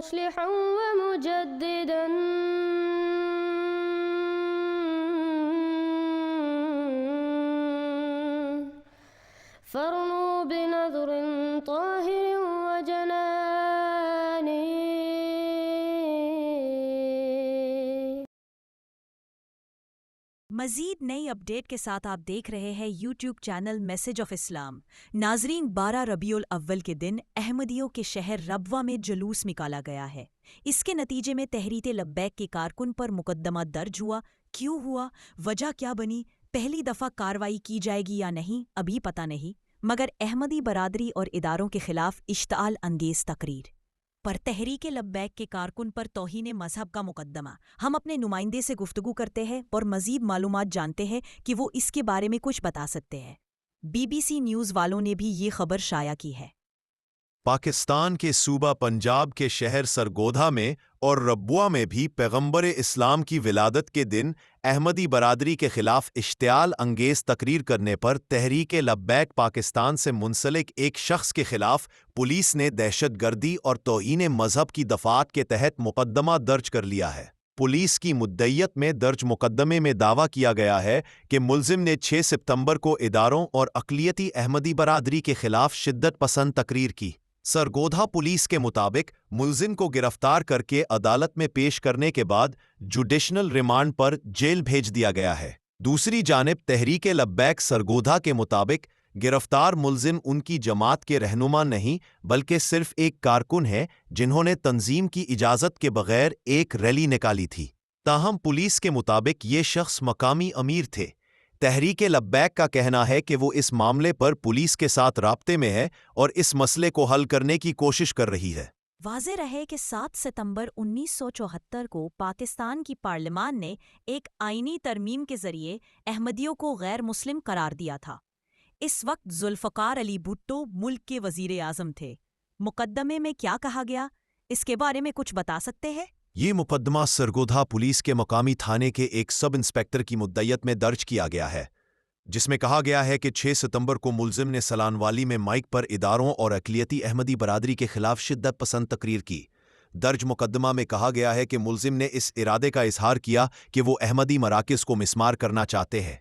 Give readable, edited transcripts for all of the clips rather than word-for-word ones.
مصلحا ومجددا فارنوا بنظر طاهر وجنان. مزید نئی اپڈیٹ کے ساتھ آپ دیکھ رہے ہیں یوٹیوب چینل میسج آف اسلام. ناظرین، 12 ربیع الاول کے دن احمدیوں کے شہر ربوہ میں جلوس نکالا گیا ہے. اس کے نتیجے میں تحریک لبیک کے کارکن پر مقدمہ درج ہوا. کیوں ہوا؟ وجہ کیا بنی؟ پہلی دفعہ کارروائی کی جائے گی یا نہیں ابھی پتہ نہیں، مگر احمدی برادری اور اداروں کے خلاف اشتعال انگیز تقریر پر تحریک لبیک کے کارکن پر توہین مذہب کا مقدمہ. ہم اپنے نمائندے سے گفتگو کرتے ہیں اور مزید معلومات جانتے ہیں کہ وہ اس کے بارے میں کچھ بتا سکتے ہیں. BBC نیوز والوں نے بھی یہ خبر شائع کی ہے. پاکستان کے صوبہ پنجاب کے شہر سرگودھا میں اور ربوہ میں بھی پیغمبر اسلام کی ولادت کے دن احمدی برادری کے خلاف اشتعال انگیز تقریر کرنے پر تحریک لبیک پاکستان سے منسلک ایک شخص کے خلاف پولیس نے دہشت گردی اور توہین مذہب کی دفعات کے تحت مقدمہ درج کر لیا ہے. پولیس کی مدعیت میں درج مقدمے میں دعویٰ کیا گیا ہے کہ ملزم نے 6 ستمبر کو اداروں اور اقلیتی احمدی برادری کے خلاف شدت پسند تقریر کی. سرگودھا پولیس کے مطابق ملزم کو گرفتار کر کے عدالت میں پیش کرنے کے بعد جوڈیشنل ریمانڈ پر جیل بھیج دیا گیا ہے. دوسری جانب تحریک لبیک سرگودھا کے مطابق گرفتار ملزم ان کی جماعت کے رہنما نہیں بلکہ صرف ایک کارکن ہے جنہوں نے تنظیم کی اجازت کے بغیر ایک ریلی نکالی تھی. تاہم پولیس کے مطابق یہ شخص مقامی امیر تھے. تحریک لبیک کا کہنا ہے کہ وہ اس معاملے پر پولیس کے ساتھ رابطے میں ہے اور اس مسئلے کو حل کرنے کی کوشش کر رہی ہے. واضح رہے کہ 7 ستمبر 1974 کو پاکستان کی پارلیمان نے ایک آئینی ترمیم کے ذریعے احمدیوں کو غیر مسلم قرار دیا تھا. اس وقت ذوالفقار علی بھٹو ملک کے وزیر اعظم تھے. مقدمے میں کیا کہا گیا، اس کے بارے میں کچھ بتا سکتے ہیں؟ یہ مقدمہ سرگودھا پولیس کے مقامی تھانے کے ایک سب انسپکٹر کی مدعیت میں درج کیا گیا ہے، جس میں کہا گیا ہے کہ 6 ستمبر کو ملزم نے سلان والی میں مائک پر اداروں اور اقلیتی احمدی برادری کے خلاف شدت پسند تقریر کی. درج مقدمہ میں کہا گیا ہے کہ ملزم نے اس ارادے کا اظہار کیا کہ وہ احمدی مراکز کو مسمار کرنا چاہتے ہیں.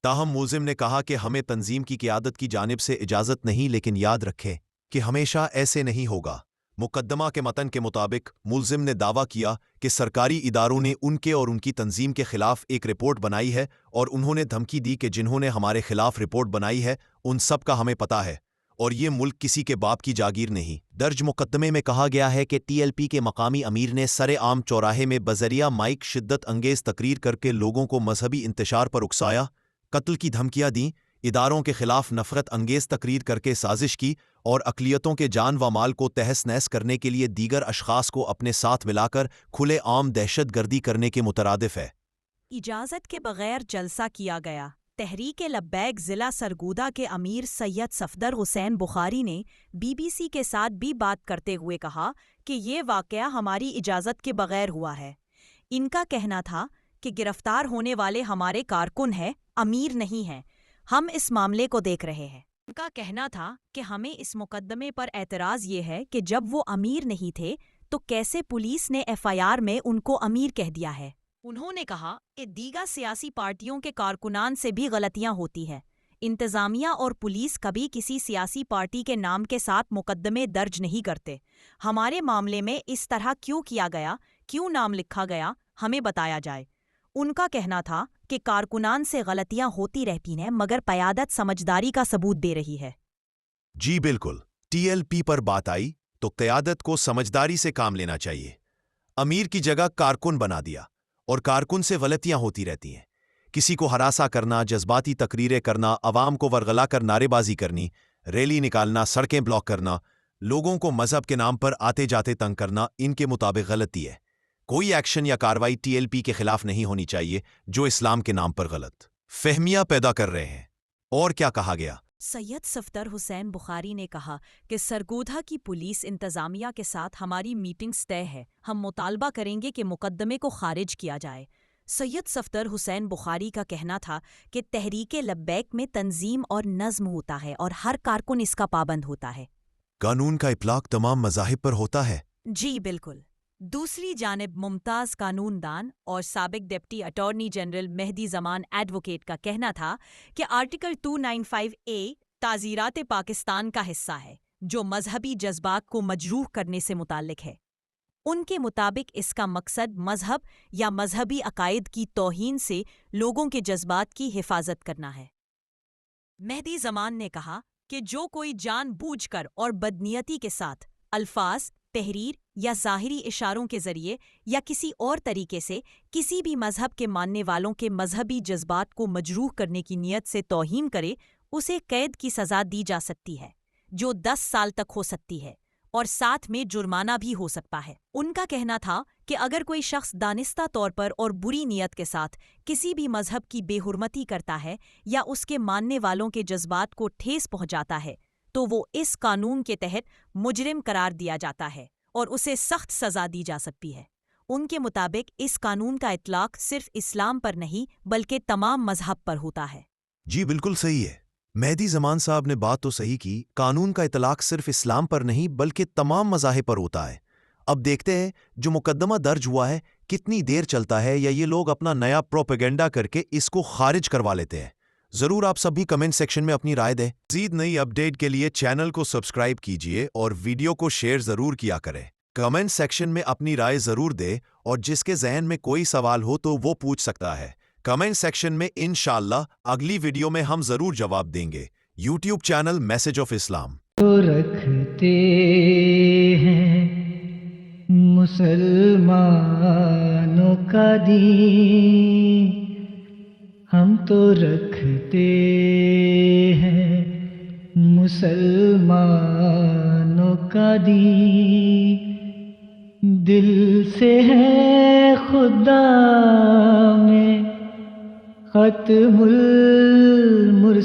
تاہم ملزم نے کہا کہ ہمیں تنظیم کی قیادت کی جانب سے اجازت نہیں، لیکن یاد رکھیں کہ ہمیشہ ایسے نہیں ہوگا. مقدمہ کے متن کے مطابق ملزم نے دعویٰ کیا کہ سرکاری اداروں نے ان کے اور ان کی تنظیم کے خلاف ایک رپورٹ بنائی ہے اور انہوں نے دھمکی دی کہ جنہوں نے ہمارے خلاف رپورٹ بنائی ہے ان سب کا ہمیں پتہ ہے اور یہ ملک کسی کے باپ کی جاگیر نہیں. درج مقدمے میں کہا گیا ہے کہ TLP کے مقامی امیر نے سر عام چوراہے میں بذریعہ مائک شدت انگیز تقریر کر کے لوگوں کو مذہبی انتشار پر اکسایا، قتل کی دھمکیاں دیں، اداروں کے خلاف نفرت انگیز تقریر کر کے سازش کی اور اقلیتوں کے جان و مال کو تہس نہس کرنے کے لیے دیگر اشخاص کو اپنے ساتھ ملا کر کھلے عام دہشت گردی کرنے کے مترادف ہے. اجازت کے بغیر جلسہ کیا گیا. تحریک لبیک ضلع سرگودھا کے امیر سید صفدر حسین بخاری نے BBC کے ساتھ بھی بات کرتے ہوئے کہا کہ یہ واقعہ ہماری اجازت کے بغیر ہوا ہے. ان کا کہنا تھا کہ گرفتار ہونے والے ہمارے کارکن ہیں، امیر نہیں ہیں. ہم اس معاملے کو دیکھ رہے ہیں. ان کا کہنا تھا کہ ہمیں اس مقدمے پر اعتراض یہ ہے کہ جب وہ امیر نہیں تھے تو کیسے پولیس نے FIR میں ان کو امیر کہہ دیا ہے. انہوں نے کہا کہ دیگر سیاسی پارٹیوں کے کارکنان سے بھی غلطیاں ہوتی ہیں. انتظامیہ اور پولیس کبھی کسی سیاسی پارٹی کے نام کے ساتھ مقدمے درج نہیں کرتے. ہمارے معاملے میں اس طرح کیوں کیا گیا، کیوں نام لکھا گیا، ہمیں بتایا جائے. ان کا کہنا تھا کہ کارکنان سے غلطیاں ہوتی رہتی ہیں مگر قیادت سمجھداری کا ثبوت دے رہی ہے. جی بالکل، TLP پر بات آئی تو قیادت کو سمجھداری سے کام لینا چاہیے. امیر کی جگہ کارکن بنا دیا اور کارکن سے غلطیاں ہوتی رہتی ہیں. کسی کو ہراساں کرنا، جذباتی تقریریں کرنا، عوام کو ورغلا کر نعرے بازی کرنی، ریلی نکالنا، سڑکیں بلاک کرنا، لوگوں کو مذہب کے نام پر آتے جاتے تنگ کرنا ان کے مطابق غلطی ہے. کوئی ایکشن یا کارروائی TLP کے خلاف نہیں ہونی چاہیے جو اسلام کے نام پر غلط فہمیاں پیدا کر رہے ہیں. اور کیا کہا گیا؟ سید صفدر حسین بخاری نے کہا کہ سرگودھا کی پولیس انتظامیہ کے ساتھ ہماری میٹنگز طے ہے. ہم مطالبہ کریں گے کہ مقدمے کو خارج کیا جائے. سید صفدر حسین بخاری کا کہنا تھا کہ تحریک لبیک میں تنظیم اور نظم ہوتا ہے اور ہر کارکن اس کا پابند ہوتا ہے. قانون کا اطلاق تمام مذاہب پر ہوتا ہے. جی بالکل. دوسری جانب ممتاز قانون دان اور سابق ڈپٹی اٹارنی جنرل مہدی زمان ایڈوکیٹ کا کہنا تھا کہ آرٹیکل 295A تعزیرات پاکستان کا حصہ ہے جو مذہبی جذبات کو مجروح کرنے سے متعلق ہے. ان کے مطابق اس کا مقصد مذہب یا مذہبی عقائد کی توہین سے لوگوں کے جذبات کی حفاظت کرنا ہے. مہدی زمان نے کہا کہ جو کوئی جان بوجھ کر اور بدنیتی کے ساتھ الفاظ، تحریر یا ظاہری اشاروں کے ذریعے یا کسی اور طریقے سے کسی بھی مذہب کے ماننے والوں کے مذہبی جذبات کو مجروح کرنے کی نیت سے توہین کرے، اسے قید کی سزا دی جا سکتی ہے جو 10 سال تک ہو سکتی ہے اور ساتھ میں جرمانہ بھی ہو سکتا ہے. ان کا کہنا تھا کہ اگر کوئی شخص دانستہ طور پر اور بری نیت کے ساتھ کسی بھی مذہب کی بے حرمتی کرتا ہے یا اس کے ماننے والوں کے جذبات کو ٹھیس پہنچاتا ہے تو وہ اس قانون کے تحت مجرم قرار دیا جاتا ہے اور اسے سخت سزا دی جا سکتی ہے. ان کے مطابق اس قانون کا اطلاق صرف اسلام پر نہیں بلکہ تمام مذہب پر ہوتا ہے. جی بالکل صحیح ہے. مہدی زمان صاحب نے بات تو صحیح کی. قانون کا اطلاق صرف اسلام پر نہیں بلکہ تمام مذاہب پر ہوتا ہے. اب دیکھتے ہیں جو مقدمہ درج ہوا ہے کتنی دیر چلتا ہے یا یہ لوگ اپنا نیا پروپیگنڈا کر کے اس کو خارج کروا لیتے ہیں. ضرور آپ سب بھی کمنٹ سیکشن میں اپنی رائے دیں. مزید نئی اپڈیٹ کے لیے چینل کو سبسکرائب کیجئے اور ویڈیو کو شیئر ضرور کیا کریں. کمنٹ سیکشن میں اپنی رائے ضرور دیں اور جس کے ذہن میں کوئی سوال ہو تو وہ پوچھ سکتا ہے کمنٹ سیکشن میں. انشاءاللہ اگلی ویڈیو میں ہم ضرور جواب دیں گے. یوٹیوب چینل میسج آف اسلام. تو رکھتے ہیں مسلمانوں کا دین، ہم تو رکھتے ہیں مسلمانوں کا دین، دل سے ہے خدا میں ختم المرسلین.